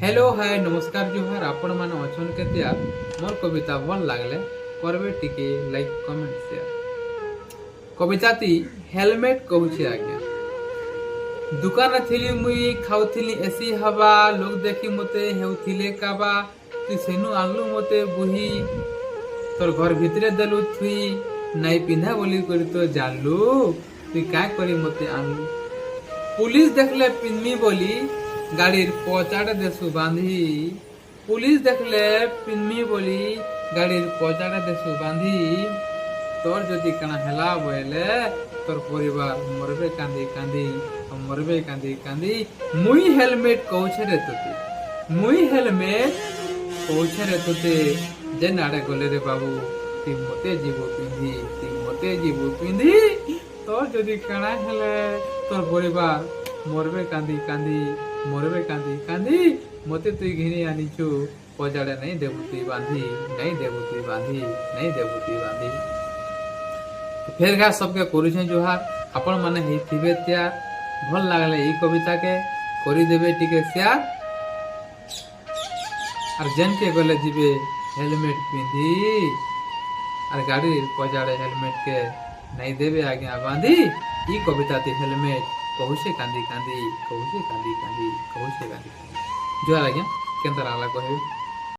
Hello hi नमस्कार जुहार आपण मान अछन केतिया मोर कविता भल लागले करबे टिके लाइक कमेंट शेयर। कविता ती हेलमेट कहूछे आज्ञा। दुकान थिली मुई खाउथिली एसी हवा लोग देखी मते हेउथिले काबा तु सेनु आलू मते बुही तोर घर भितरे देलु थुई नाई पिंधा बोली करी तो जानलु तु काय करी मते आनलु। पुलिस देखले पिन्नी बोली गाड़ीर पचाड़े देसु बांधी पुलिस देखले पिन्नी बोली गाड़ीर पचाड़े देसु बांधी तोर जदि काना हेला बोले तोर परिवार मरबे कांदी कांदी मरबे कांदी कांदी मुई हेलमेट कहूछे रे तोते मुई हेलमेट कहूछे रे तोते जे नाडे गले रे बाबू ती मते जीवो पिंधी तोर जदि काना हेले तोर परिवार मरबे कांदी कांदी मरबे कांदी कांदी मते तुई घिनी आनीछु पजाड़े नहीं देबुती बांधी नहीं देबुती बांधी नहीं देबुती बांधी। तो फेर घा सबके करूछे जोहार आपण माने हे थिबे त्यार भल लागले ई कविता के करी देबे टिके शेयर और जन के गले जिबे हेलमेट पिंधी और गाड़ी पजाड़े हेलमेट के नहीं देबे आज्ञा बांधी ई कविता ती हेलमेट कहूछे कांदी कांदी कहूछे कांदी कांदी कहूछे कांदी कांदी जोहार आज्ञा केनता लागला कहे।